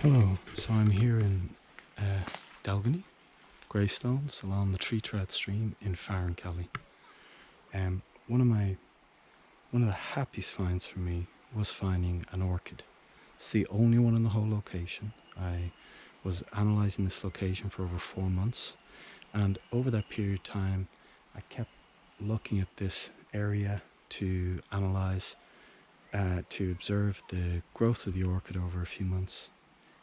Hello, so I'm here in Helleborine Greystones along the Three Trout stream in Farrankelly. One of the happiest finds for me was finding an orchid. It's the only one in the whole location. I was analysing this location for over 4 months, and over that period of time I kept looking at this area to analyse, to observe the growth of the orchid over a few months.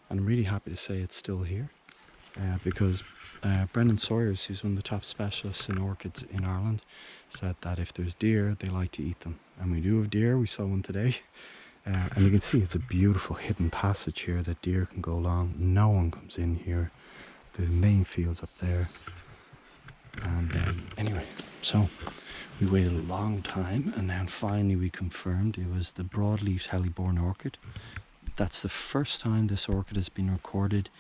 And I'm really happy to say it's still here, because Brendan Sawyers, who's one of the top specialists in orchids in Ireland, said that if there's deer, they like to eat them. And we do have deer, we saw one today. And you can see it's a beautiful hidden passage here that deer can go along. No one comes in here. The main field's up there. And anyway, so we waited a long time, and then finally we confirmed it was the broadleaf Helleborine orchid. That's the first time this orchid has been recorded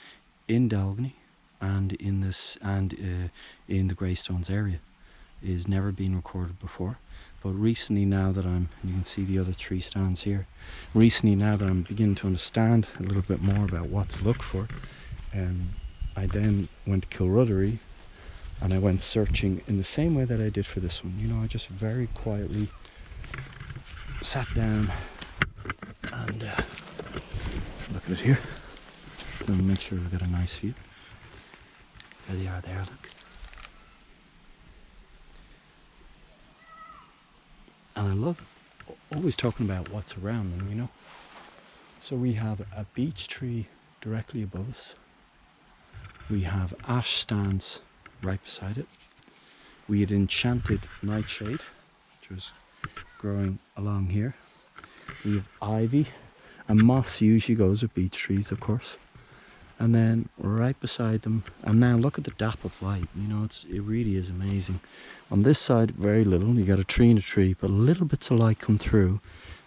in Helleborine and in the Greystones area. It has never been recorded before, but recently, now that you can see the other 3 stands here. Recently, now that I'm beginning to understand a little bit more about what to look for, I then went to Kilruddery and I went searching in the same way that I did for this one. You know, I just very quietly sat down and look at it here. Let me make sure we've got a nice view. There they are there, look. And I love always talking about what's around them, you know. So we have a beech tree directly above us. We have ash stands right beside it. We had enchanted nightshade, which was growing along here. We have ivy. And moss usually goes with beech trees, of course. And then right beside them, and now look at the dapple light. You know, it really is amazing. On this side, very little. You got a tree and a tree, but little bits of light come through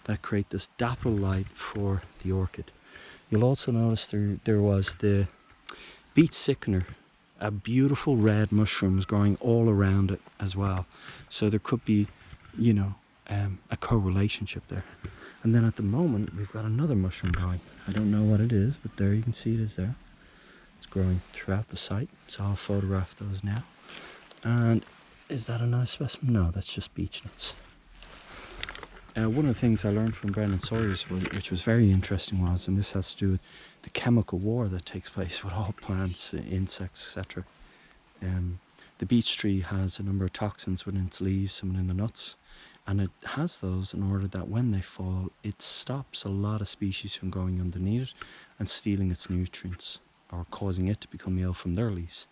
that create this dapple light for the orchid. You'll also notice there was the beech sickener, a beautiful red mushrooms growing all around it as well. So there could be, you know, a co-relationship there. And then at the moment, we've got another mushroom growing. I don't know what it is, but there you can see it is there. It's growing throughout the site, so I'll photograph those now. And is that a nice specimen? No, that's just beech nuts. One of the things I learned from Brendan Sawyers, which was very interesting, was, and this has to do with the chemical war that takes place with all plants, insects, etc. The beech tree has a number of toxins within its leaves, some in the nuts. And it has those in order that when they fall, it stops a lot of species from going underneath it and stealing its nutrients or causing it to become ill from their leaves.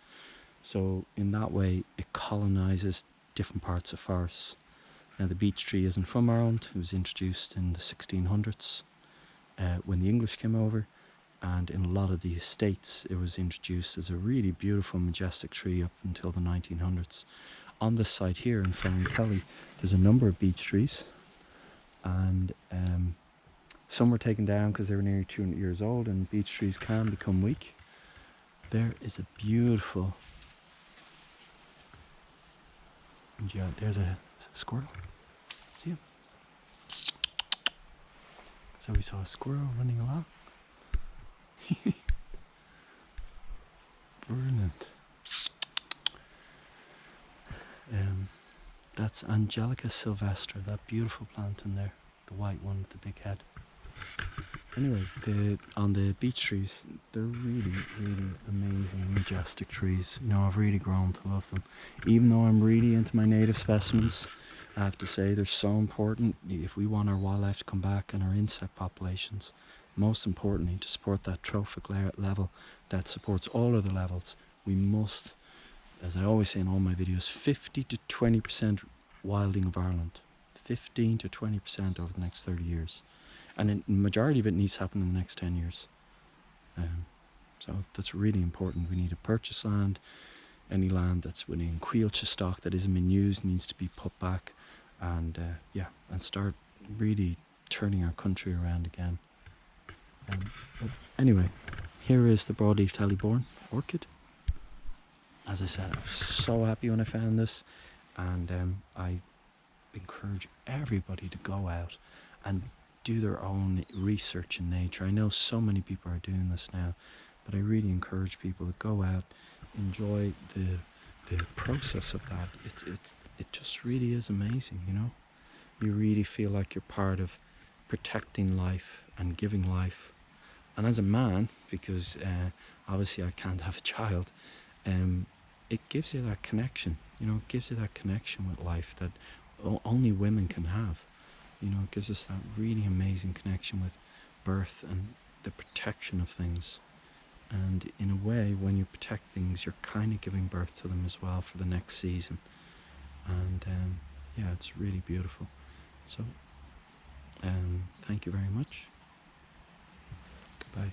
So in that way, it colonizes different parts of forests. Now the beech tree isn't from Ireland. It was introduced in the 1600s when the English came over. And in a lot of the estates, it was introduced as a really beautiful, majestic tree up until the 1900s. On this site here in Farrankelly, there's a number of beech trees, and some were taken down because they were nearly 200 years old, and beech trees can become weak. There is a beautiful, and yeah, there's a squirrel. See him? So we saw a squirrel running along. Brilliant. That's Angelica sylvestre, that beautiful plant in there, the white one with the big head. Anyway, on the beech trees, they're really, really amazing, majestic trees. You know, I've really grown to love them. Even though I'm really into my native specimens, I have to say they're so important if we want our wildlife to come back and our insect populations. Most importantly, to support that trophic level that supports all other levels, we must, as I always say in all my videos, 50 to 20% wilding of Ireland. 15 to 20% over the next 30 years. And the majority of it needs to happen in the next 10 years. So that's really important. We need to purchase land. Any land that's within Quilcha stock that isn't been used needs to be put back. And and start really turning our country around again. But anyway, here is the broadleaf Helleborine orchid. As I said, I was so happy when I found this, and I encourage everybody to go out and do their own research in nature. I know so many people are doing this now, but I really encourage people to go out, enjoy the process of that. It just really is amazing, you know. You really feel like you're part of protecting life and giving life. And as a man, because obviously I can't have a child, it gives you that connection, you know, it gives you that connection with life that only women can have. You know, it gives us that really amazing connection with birth and the protection of things. And in a way, when you protect things, you're kind of giving birth to them as well for the next season. And yeah, it's really beautiful. So thank you very much. Goodbye.